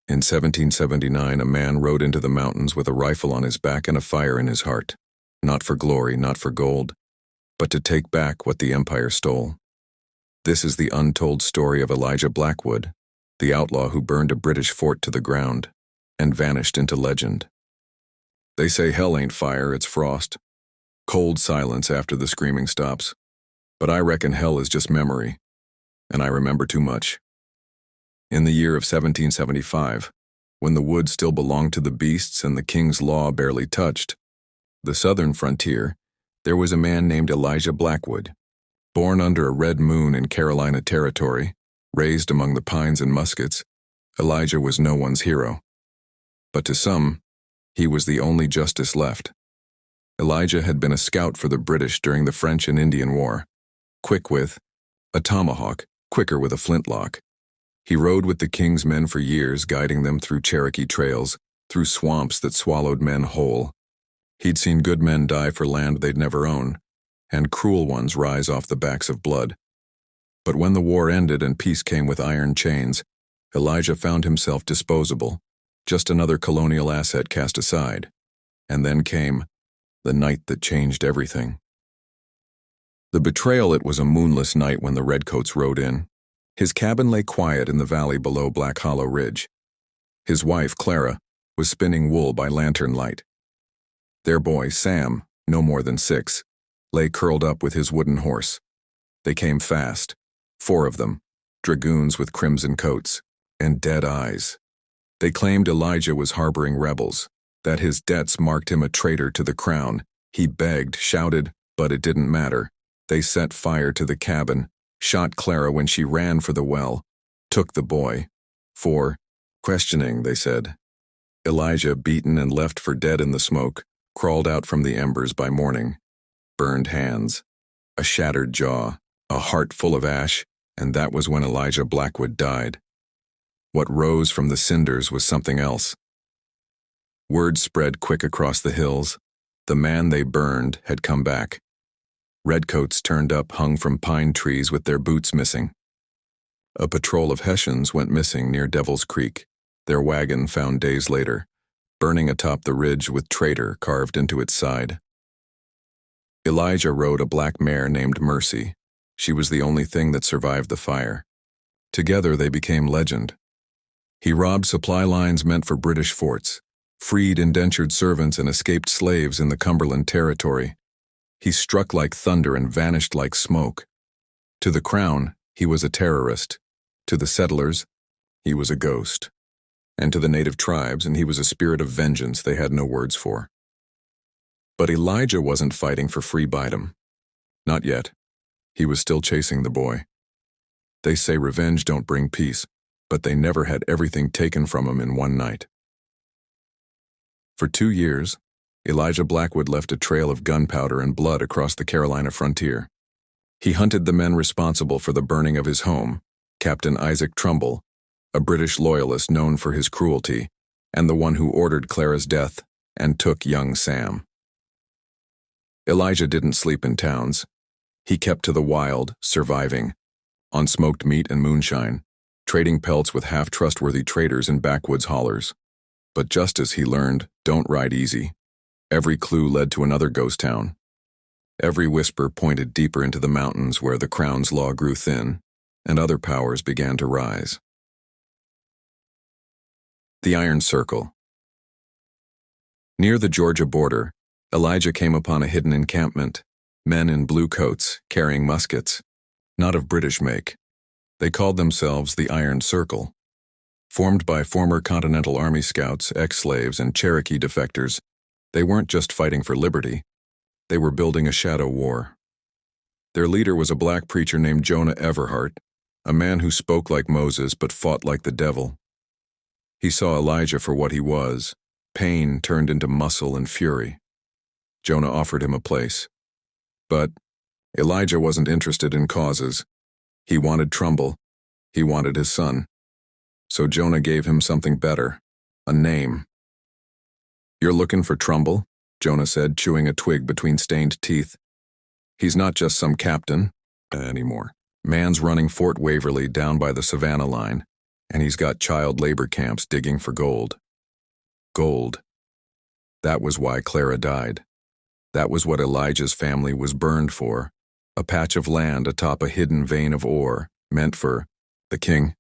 In 1779, a man rode into the mountains with a rifle on his back and a fire in his heart, not for glory, not for gold, but to take back what the empire stole. This is the untold story of Elijah Blackwood, the outlaw who burned a British fort to the ground and vanished into legend. They say hell ain't fire, it's frost. Cold silence after the screaming stops. But I reckon hell is just memory, and I remember too much. In the year of 1775, when the woods still belonged to the beasts and the king's law barely touched the southern frontier, there was a man named Elijah Blackwood. Born under a red moon in Carolina territory, raised among the pines and muskets, Elijah was no one's hero. But to some, he was the only justice left. Elijah had been a scout for the British during the French and Indian War, quick with a tomahawk, quicker with a flintlock. He rode with the king's men for years, guiding them through Cherokee trails, through swamps that swallowed men whole. He'd seen good men die for land they'd never own, and cruel ones rise off the backs of blood. But when the war ended and peace came with iron chains, Elijah found himself disposable, just another colonial asset cast aside. And then came the night that changed everything. The betrayal. It was a moonless night when the redcoats rode in. His cabin lay quiet in the valley below Black Hollow Ridge. His wife, Clara, was spinning wool by lantern light. Their boy, Sam, no more than 6, lay curled up with his wooden horse. They came fast, 4 of them, dragoons with crimson coats and dead eyes. They claimed Elijah was harboring rebels, that his debts marked him a traitor to the crown. He begged, shouted, but it didn't matter. They set fire to the cabin, shot Clara when she ran for the well, took the boy. For questioning, they said. Elijah, beaten and left for dead in the smoke, crawled out from the embers by morning. Burned hands, a shattered jaw, a heart full of ash, and that was when Elijah Blackwood died. What rose from the cinders was something else. Word spread quick across the hills. The man they burned had come back. Redcoats turned up, hung from pine trees with their boots missing. A patrol of Hessians went missing near Devil's Creek, their wagon found days later, burning atop the ridge with traitor carved into its side. Elijah rode a black mare named Mercy. She was the only thing that survived the fire. Together they became legend. He robbed supply lines meant for British forts, freed indentured servants and escaped slaves in the Cumberland Territory. He struck like thunder and vanished like smoke. To the crown, he was a terrorist. To the settlers, he was a ghost. And to the native tribes, and he was a spirit of vengeance they had no words for. But Elijah wasn't fighting for free bidem. Not yet. He was still chasing the boy. They say revenge don't bring peace, but they never had everything taken from him in one night. For 2 years, Elijah Blackwood left a trail of gunpowder and blood across the Carolina frontier. He hunted the men responsible for the burning of his home, Captain Isaac Trumbull, a British loyalist known for his cruelty, and the one who ordered Clara's death and took young Sam. Elijah didn't sleep in towns. He kept to the wild, surviving, on smoked meat and moonshine, trading pelts with half-trustworthy traders in backwoods hollers. But just as he learned, don't ride easy. Every clue led to another ghost town. Every whisper pointed deeper into the mountains where the crown's law grew thin, and other powers began to rise. The Iron Circle. Near the Georgia border, Elijah came upon a hidden encampment, men in blue coats carrying muskets, not of British make. They called themselves the Iron Circle. Formed by former Continental Army scouts, ex-slaves, and Cherokee defectors, they weren't just fighting for liberty. They were building a shadow war. Their leader was a black preacher named Jonah Everhart, a man who spoke like Moses but fought like the devil. He saw Elijah for what he was, pain turned into muscle and fury. Jonah offered him a place. But Elijah wasn't interested in causes. He wanted Trumbull. He wanted his son. So Jonah gave him something better, a name. "You're looking for Trumbull?" Jonah said, chewing a twig between stained teeth. "He's not just some captain anymore. Man's running Fort Waverly down by the Savannah line. And he's got child labor camps digging for gold. Gold. That was why Clara died. That was what Elijah's family was burned for. A patch of land atop a hidden vein of ore, meant for the king.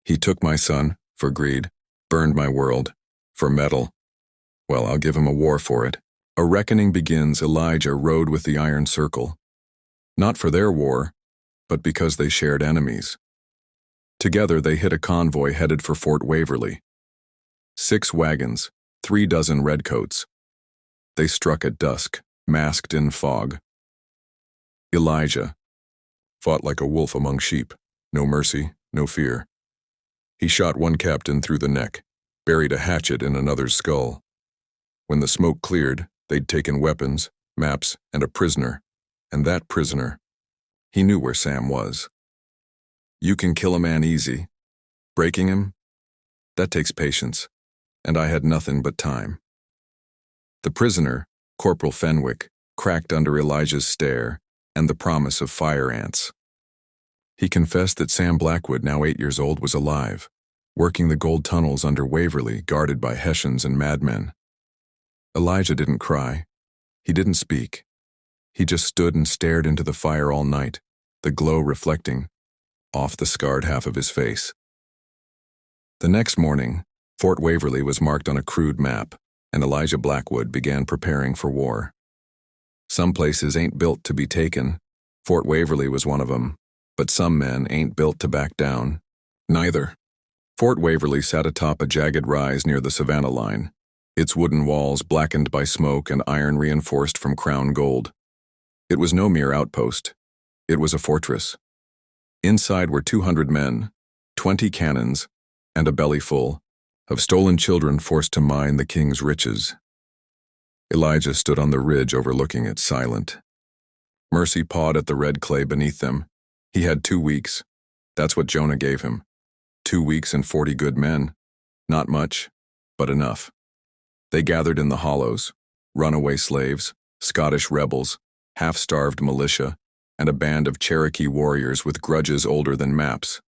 He took my son, for greed, burned my world, for metal. Well, I'll give him a war for it. A reckoning begins. Elijah rode with the Iron Circle. Not for their war, but because they shared enemies. Together they hit a convoy headed for Fort Waverly. 6 wagons, 3 dozen redcoats. They struck at dusk, masked in fog. Elijah fought like a wolf among sheep, no mercy, no fear. He shot one captain through the neck, buried a hatchet in another's skull. When the smoke cleared, they'd taken weapons, maps, and a prisoner. And that prisoner, he knew where Sam was. You can kill a man easy. Breaking him, that takes patience, and I had nothing but time. The prisoner, Corporal Fenwick, cracked under Elijah's stare and the promise of fire ants. He confessed that Sam Blackwood, now 8 years old, was alive, working the gold tunnels under Waverly, guarded by Hessians and madmen. Elijah didn't cry. He didn't speak. He just stood and stared into the fire all night, the glow reflecting off the scarred half of his face. The next morning, Fort Waverly was marked on a crude map, and Elijah Blackwood began preparing for war. Some places ain't built to be taken. Fort Waverly was one of them, but some men ain't built to back down. Neither. Fort Waverly sat atop a jagged rise near the Savannah line, its wooden walls blackened by smoke and iron reinforced from crown gold. It was no mere outpost. It was a fortress. Inside were 200 men, 20 cannons, and a belly full of stolen children forced to mine the king's riches. Elijah stood on the ridge overlooking it, silent. Mercy pawed at the red clay beneath them. He had 2 weeks. That's what Jonah gave him. 2 weeks and 40 good men. Not much, but enough. They gathered in the hollows, runaway slaves, Scottish rebels, half-starved militia, and a band of Cherokee warriors with grudges older than maps.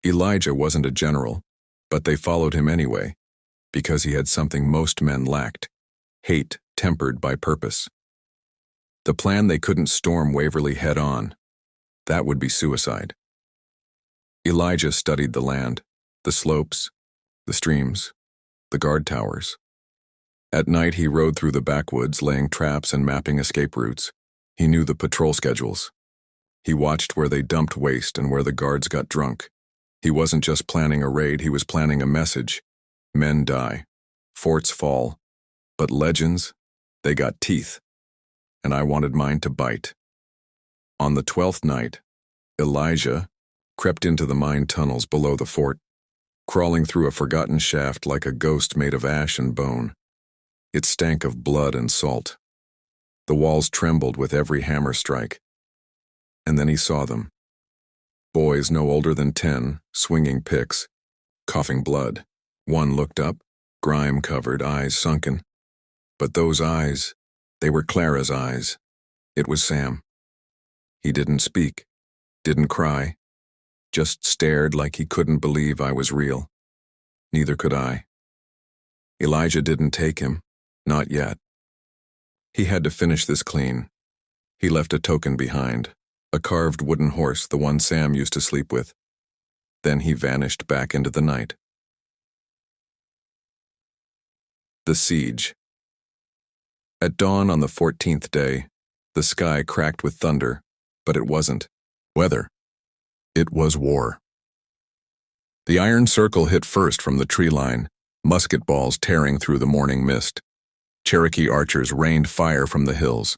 Elijah wasn't a general, but they followed him anyway, because he had something most men lacked: hate tempered by purpose. The plan: they couldn't storm Waverly head-on. That would be suicide. Elijah studied the land, the slopes, the streams, the guard towers. At night he rode through the backwoods, laying traps and mapping escape routes. He knew the patrol schedules. He watched where they dumped waste and where the guards got drunk. He wasn't just planning a raid, he was planning a message. Men die. Forts fall. But legends, they got teeth. And I wanted mine to bite. On the 12th night, Elijah crept into the mine tunnels below the fort, crawling through a forgotten shaft like a ghost made of ash and bone. It stank of blood and salt. The walls trembled with every hammer strike. And then he saw them. Boys no older than 10, swinging picks, coughing blood. One looked up, grime-covered, eyes sunken. But those eyes, they were Clara's eyes. It was Sam. He didn't speak, didn't cry, just stared like he couldn't believe I was real. Neither could I. Elijah didn't take him, not yet. He had to finish this clean. He left a token behind, a carved wooden horse, the one Sam used to sleep with. Then he vanished back into the night. The siege. At dawn on the 14th day, the sky cracked with thunder, but it wasn't weather. It was war. The Iron Circle hit first from the tree line, musket balls tearing through the morning mist. Cherokee archers rained fire from the hills.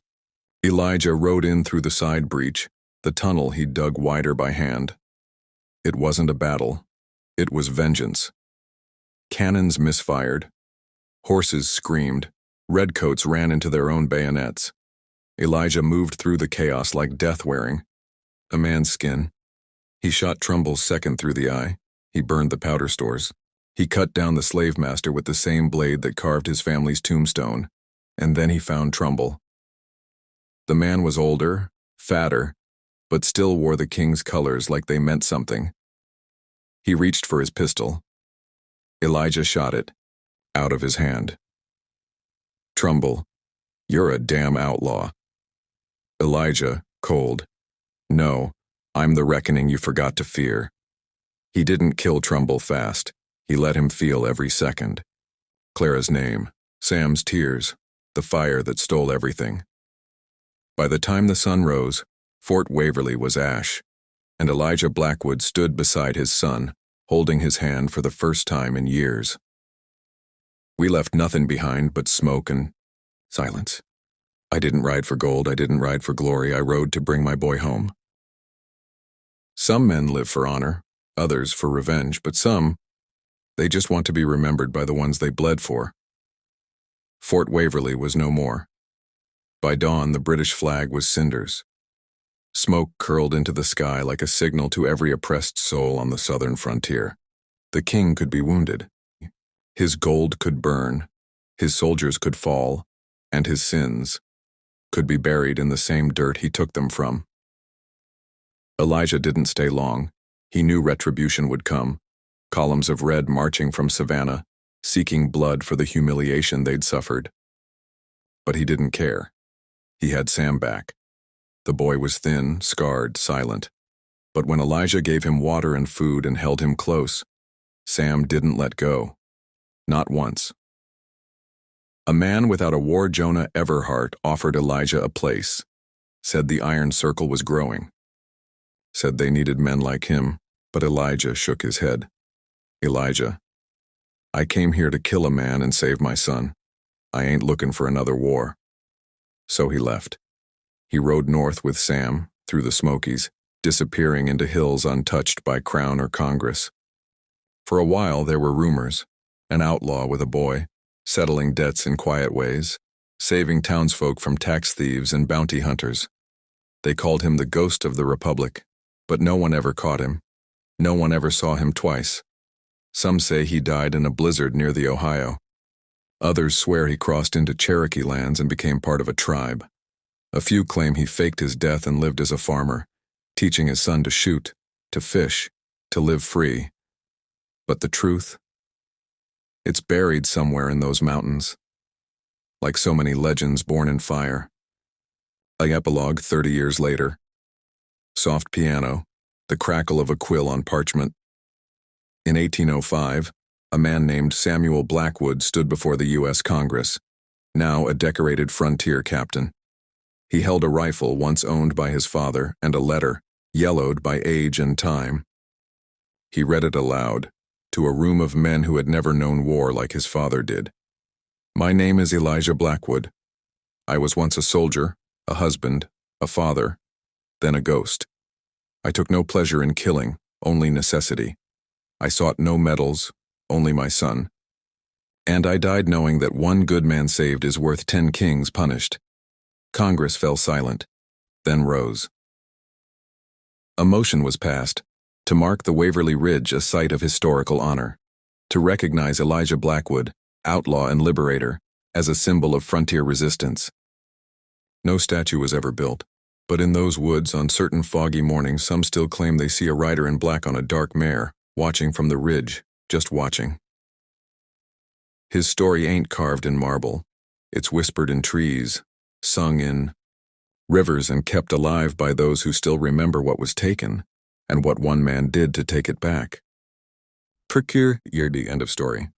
Elijah rode in through the side breach, the tunnel he'd dug wider by hand. It wasn't a battle. It was vengeance. Cannons misfired. Horses screamed. Redcoats ran into their own bayonets. Elijah moved through the chaos like death wearing a man's skin. He shot Trumbull's second through the eye. He burned the powder stores. He cut down the slave master with the same blade that carved his family's tombstone. And then he found Trumbull. The man was older, fatter, but still wore the king's colors like they meant something. He reached for his pistol. Elijah shot it, out of his hand. Trumbull, you're a damn outlaw. Elijah, cold. No, I'm the reckoning you forgot to fear. He didn't kill Trumbull fast. He let him feel every second. Clara's name, Sam's tears, the fire that stole everything. By the time the sun rose, Fort Waverly was ash, and Elijah Blackwood stood beside his son, holding his hand for the first time in years. We left nothing behind but smoke and silence. I didn't ride for gold, I didn't ride for glory, I rode to bring my boy home. Some men live for honor, others for revenge, but some, they just want to be remembered by the ones they bled for. Fort Waverly was no more. By dawn, the British flag was cinders. Smoke curled into the sky like a signal to every oppressed soul on the southern frontier. The king could be wounded. His gold could burn, his soldiers could fall, and his sins could be buried in the same dirt he took them from. Elijah didn't stay long. He knew retribution would come. Columns of red marching from Savannah, seeking blood for the humiliation they'd suffered. But he didn't care. He had Sam back. The boy was thin, scarred, silent. But when Elijah gave him water and food and held him close, Sam didn't let go. Not once. A man without a war Jonah Everhart offered Elijah a place. Said the iron circle was growing. Said they needed men like him, but Elijah shook his head. Elijah, I came here to kill a man and save my son. I ain't looking for another war. So he left. He rode north with Sam, through the Smokies, disappearing into hills untouched by Crown or Congress. For a while there were rumors. An outlaw with a boy, settling debts in quiet ways, saving townsfolk from tax thieves and bounty hunters. They called him the ghost of the Republic, but no one ever caught him. No one ever saw him twice. Some say he died in a blizzard near the Ohio. Others swear he crossed into Cherokee lands and became part of a tribe. A few claim he faked his death and lived as a farmer, teaching his son to shoot, to fish, to live free. But the truth? It's buried somewhere in those mountains, like so many legends born in fire. A epilogue 30 years later. Soft piano, the crackle of a quill on parchment. In 1805, a man named Samuel Blackwood stood before the U.S. Congress, now a decorated frontier captain. He held a rifle once owned by his father and a letter, yellowed by age and time. He read it aloud, to a room of men who had never known war like his father did. My name is Elijah Blackwood. I was once a soldier, a husband, a father, then a ghost. I took no pleasure in killing, only necessity. I sought no medals, only my son. And I died knowing that one good man saved is worth 10 kings punished. Congress fell silent, then rose. A motion was passed to mark the Waverly Ridge a site of historical honor, to recognize Elijah Blackwood, outlaw and liberator, as a symbol of frontier resistance. No statue was ever built, but in those woods on certain foggy mornings some still claim they see a rider in black on a dark mare, watching from the ridge, just watching. His story ain't carved in marble. It's whispered in trees, sung in rivers and kept alive by those who still remember what was taken and what one man did to take it back. Procure Yerdi, end of story.